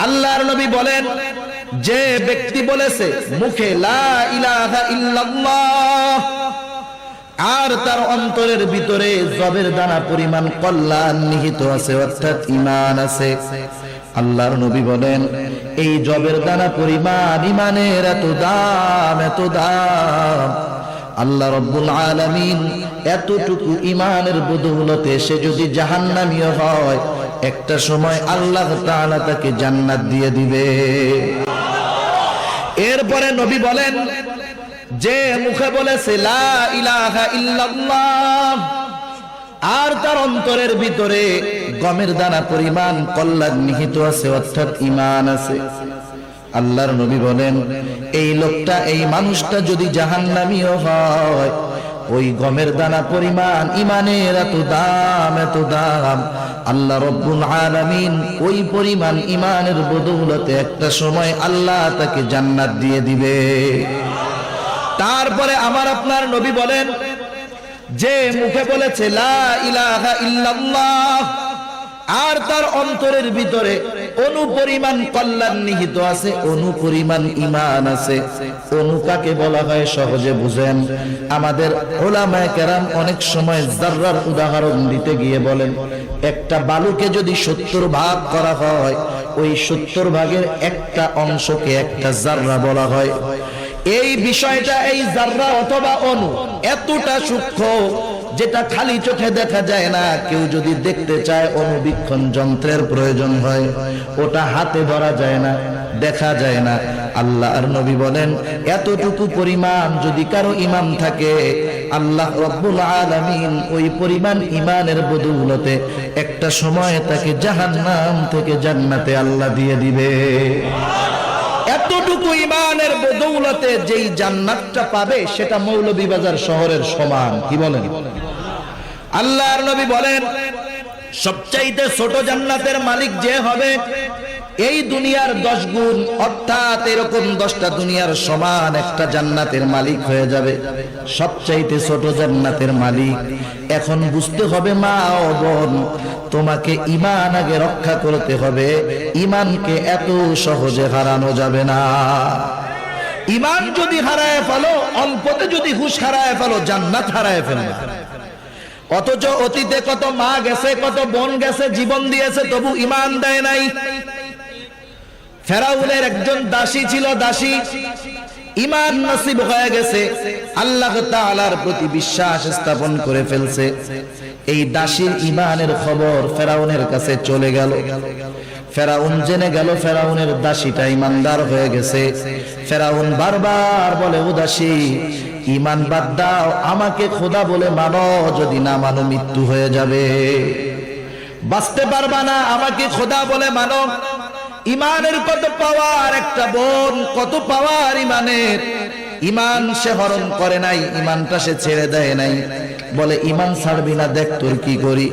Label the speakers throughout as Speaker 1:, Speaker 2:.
Speaker 1: আল্লাহর নবী বলেন, যে ব্যক্তি বলেছে মুখে লা ইলাহা ইল্লাল্লাহ আর তার অন্তরের ভিতরে জবের দানা পরিমাণ কল্যাণ নিহিত আছে, অর্থাৎ ঈমান আছে, আল্লাহর নবী বলেন এই জবের দানা পরিমাণ ঈমানের এত দাম, এত দাম, আল্লাহ রাব্বুল আলামিন এতটুকু ঈমানের বদৌলতে সে যদি জাহান্নামীও হয়, একটা সময় আল্লাহ তাআলা তাকে জান্নাত দিয়ে দিবে। এরপরে নবী বলেন, যে মুখে বলেছে লা ইলাহা ইল্লাল্লাহ আর তার অন্তরের ভিতরে গমের দানা পরিমাণ কল্যাণ নিহিত আছে, অর্থাৎ ঈমান আছে, আল্লাহর নবী বলেন এই লোকটা, এই মানুষটা যদি জাহান্নামীও হয়, ওই গমের দানা পরিমাণ ঈমানের এত দাম, এত দাম, আল্লাহ রাব্বুল আলামিন ওই পরিমাণ ঈমানের বদৌলতে একটা সময় আল্লাহ তাকে জান্নাত দিয়ে দিবে। তারপরে আমার আপনার নবী বলেন, যে মুখে বলেছে লা ইলাহা ইল্লাল্লাহ আর তার অন্তরের ভিতরে অনুপরিমাণ কল্যাণ নিহিত আছে, অনুপরিমাণ ঈমান আছে। অনু কাকে বলা হয় সহজে বুঝেন। আমাদের উলামায়ে কেরাম অনেক সময় যাররার উদাহরণ দিতে গিয়ে বলেন, একটা বালুকে যদি 70 ভাগ করা হয়, ওই 70 ভাগের একটা অংশকে একটা যাররা বলা হয়। এই বিষয়টা, এই যাররা অথবা অণু এতটা সূক্ষ্ম যেটা খালি চোখে দেখা যায় না, কেউ যদি দেখতে চায় অনুবীক্ষণ যন্ত্রের প্রয়োজন হয়, ওটা হাতে ধরা যায় না, দেখা যায় না। আল্লাহর নবী বলেন এতটুকু পরিমাণ যদি কারো ঈমান থাকে, আল্লাহ রাব্বুল আলামিন ওই পরিমাণ ঈমানের বদৌলতে একটা সময় তাকে জাহান্নাম থেকে জান্নাতে আল্লাহ দিয়ে দিবে। এতটুকু ঈমানের বদৌলতে যেই জান্নাতটা পাবে সেটা মৌলভীবাজার শহরের সমান। কি বলেন? আল্লাহর নবী বলেন সবচাইতে ছোট জান্নাতের মালিক যে হবে, এই দুনিয়ার 10 গুণ, অর্থাৎ এরকম 10টা দুনিয়ার সমান একটা জান্নাতের মালিক হয়ে যাবে, সবচাইতে ছোট জান্নাতের মালিক। এখন বুঝতে হবে মা ও বোন, তোমাকে ঈমান আগে রক্ষা করতে হবে। ঈমানকে এত সহজে হারানো যাবে না। ঈমান যদি হারায় ফেলো, অল্পতে যদি হুঁশ হারায় ফেলো, জান্নাত হারায় ফেলবে। অথচ অতীতে কত মা গেছে, কত বোন গেছে, জীবন দিয়েছে, তবু ঈমান দেয় নাই। ফেরাউনের একজন দাসী ছিল, দাসী ঈমান নসিব হয়ে গেছে, আল্লাহ তাআলার প্রতি বিশ্বাস স্থাপন করে ফেলছে। এই দাসীর ঈমানের খবর ফেরাউনের কাছে চলে গেল। ফেরাউন জেনে গেল ফেরাউনের দাসীটা ঈমানদার হয়ে গেছে। ফেরাউন বারবার বলে, ও দাসী ঈমান বাদ দাও, আমাকে খোদা বলে মানো, যদি না মানো মৃত্যু হয়ে যাবে, বাঁচতে পারবা না, আমাকে খোদা বলে মানো। ঈমানের কত পাওয়ার, একটা বোন কত পাওয়ার ঈমানের। ঈমান সে হরণ করে নাই, ঈমানটা সে ছেড়ে দেয় নাই। বলে ঈমান ছাড়বি না, দেখ তোর কি করি।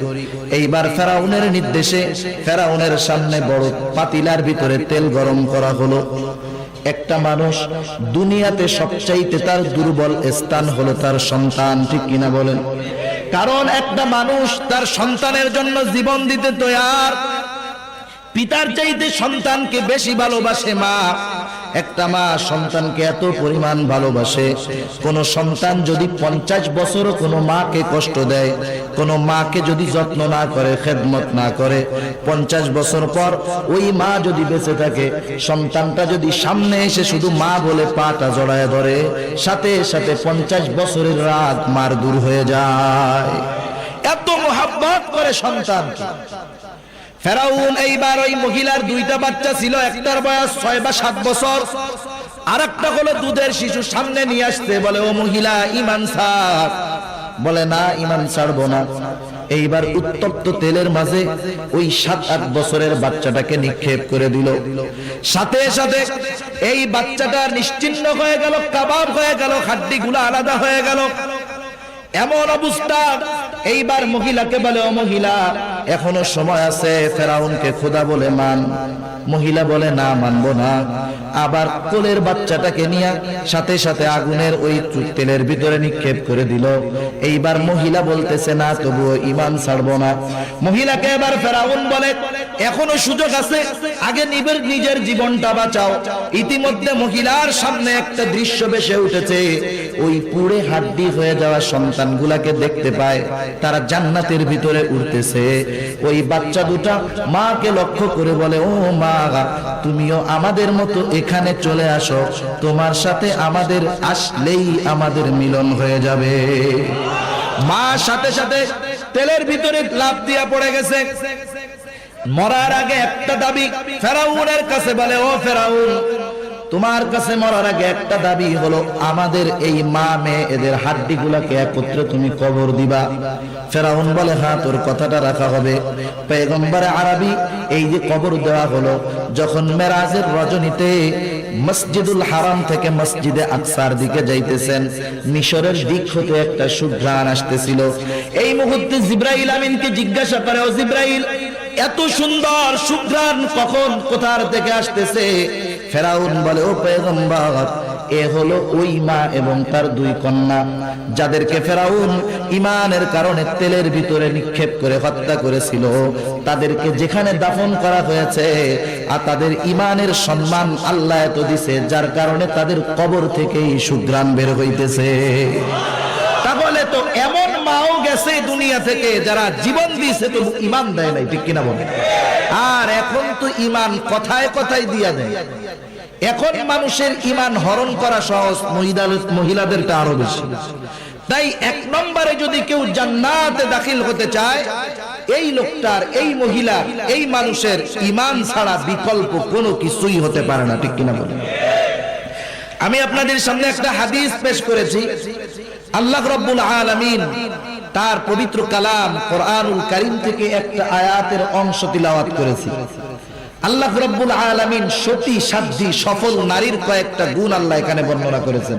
Speaker 1: এইবার ফেরাউনের নির্দেশে ফেরাউনের সামনে বড় পাতিলার ভিতরে তেল গরম করা হলো। একটা মানুষ দুনিয়াতে সবচাইতে তার দুর্বল স্থান হলো তার সন্তান, ঠিক কিনা বলেন? কারণ একটা মানুষ তার সন্তানের জন্য জীবন দিতে তৈয়ার। পিতার চাইতে সন্তানকে বেশি ভালোবাসে মা। একটা মা সন্তানকে এত পরিমাণ ভালোবাসে, কোন সন্তান যদি 50 বছরও কোনো মাকে কষ্ট দেয়, কোনো মাকে যদি যত্ন না করে, খেদমত না করে, 50 বছর পর ওই মা যদি বেঁচে থাকে, সন্তানটা যদি সামনে এসে শুধু মা বলে পাটা জড়ায় ধরে, সাথে সাথে 50 বছরের রাগ মার দূর হয়ে যায়। এত মোহাব্বত করে সন্তানকে। ফেরাউন এইবার ওই মহিলার 2টা বাচ্চা ছিল, একটার বয়স 6 বা 7 বছর, আর একটা হলো দুধের শিশু, সামনে নিয়ে আসতে বলে, ও মহিলা ঈমান ছাড়। বলে না, ঈমান ছাড়বো না। এইবার উত্তপ্ত তেলের মাঝে ওই 7-8 বছরের বাচ্চাটাকে নিক্ষেপ করে দিল। সাথে সাথে এই বাচ্চাটা নিশ্চিহ্ন হয়ে গেল, কাবাব হয়ে গেল, হাড্ডিগুলো আলাদা হয়ে গেল। এমন অবস্থা। এইবার মহিলাকে বলে, ও মহিলা এখনো সময় আছে, ফেরাউনকে খোদা বলে মান। মহিলা বলে না, মানবো না। আবার কোলের বাচ্চাটাকে নিয়ে সাথে সাথে আগুনের ওই তেলের ভিতরে নিক্ষেপ করে দিল। এইবার মহিলা বলতেছে না, তবুও ঈমান ছাড়বো না। মহিলাকে এবার ফেরাউন বলে, এখনো সুযোগ আছে, আগে নিজের জীবনটা বাঁচাও। ইতিমধ্যে মহিলার সামনে একটা দৃশ্য ভেসে উঠেছে, ওই পুড়ে হাড্ডি হয়ে যাওয়া সন্তানগুলাকে দেখতে পায়, তারা জান্নাতের ভিতরে উঠতেছে। ওই বাচ্চা দুটা মাকে লক্ষ্য করে বলে, ও মা, তুমিও আমাদের মতো এখানে চলে আসো, তোমার সাথে আমাদের আসলেই আমাদের মিলন হয়ে যাবে। মা সাথে সাথে তেলের ভিতরে লাফ দিয়া পড়ে গেছে। মরার আগে একটা দাবি ফেরাউনের কাছে বলে, ও ফেরাউন, তোমার কাছে মরার আগে একটা দাবি হলো, আমাদের এই মা মেয়ে এদের হাড্ডিগুলাকে একত্রে তুমি কবর দিবা। ফেরাউন বলে, হ্যাঁ, তোর কথাটা রাখা হবে। পয়গম্বরে আরবি এই যে কবর দেওয়া হলো, যখন মেরাজের রজনীতে মসজিদুল হারাম থেকে মসজিদে আকসার দিকে যাইতেছেন, মিশরের দিক হতে একটা সুঘ্রাণ আসতেছিল। এই মুহূর্তে জিব্রাইল আমিনকে জিজ্ঞাসা করে, ও জিব্রাইল, এত সুন্দর সুঘ্রাণ কখন কোথার থেকে আসতেছে? ফেরাউন বলে, ও পয়গম্বর, এ হলো ওই মা এবং তার দুই কন্যা, যাদেরকে ফেরাউন ঈমানের কারণে তেলের ভিতরে নিক্ষেপ করে হত্যা করেছিল। তাদেরকে যেখানে দাফন করা হয়েছে, আর তাদের ঈমানের সম্মান আল্লাহ এত দিছে, যার কারণে তাদের কবর থেকেই সুঘ্রাণ বের হইতেছে। তাহলে তো এমন মাও গেছে দুনিয়া থেকে যারা জীবন দিয়েছে তো ঈমান দেয় নাই, ঠিক কিনা বলেন? আর এখন তো ঈমান কথায় কথায় দিয়া দেয়। এখন মানুষের ঈমান হরণ করা সহজ, মহিলাদেরটা আরো বেশি। তাই এক নম্বরে যদি কেউ জান্নাতে দাখিল হতে চায়, এই লোকটার, এই মহিলার, এই মানুষের ঈমান ছাড়া বিকল্প কোনো কিছুই হতে পারে না, ঠিক কিনা বলেন? আমি আপনাদের সামনে একটা হাদিস পেশ করেছি। আল্লাহ রাব্বুল আলামিন তার পবিত্র কালাম কোরআনুল কারীম থেকে একটা আয়াতের অংশ তিলাওয়াত করেছি। আল্লাহ রাব্বুল আলামিন সতী সাধ্যী সফল নারীর কয়েকটা গুণ আল্লাহ এখানে বর্ণনা করেছেন।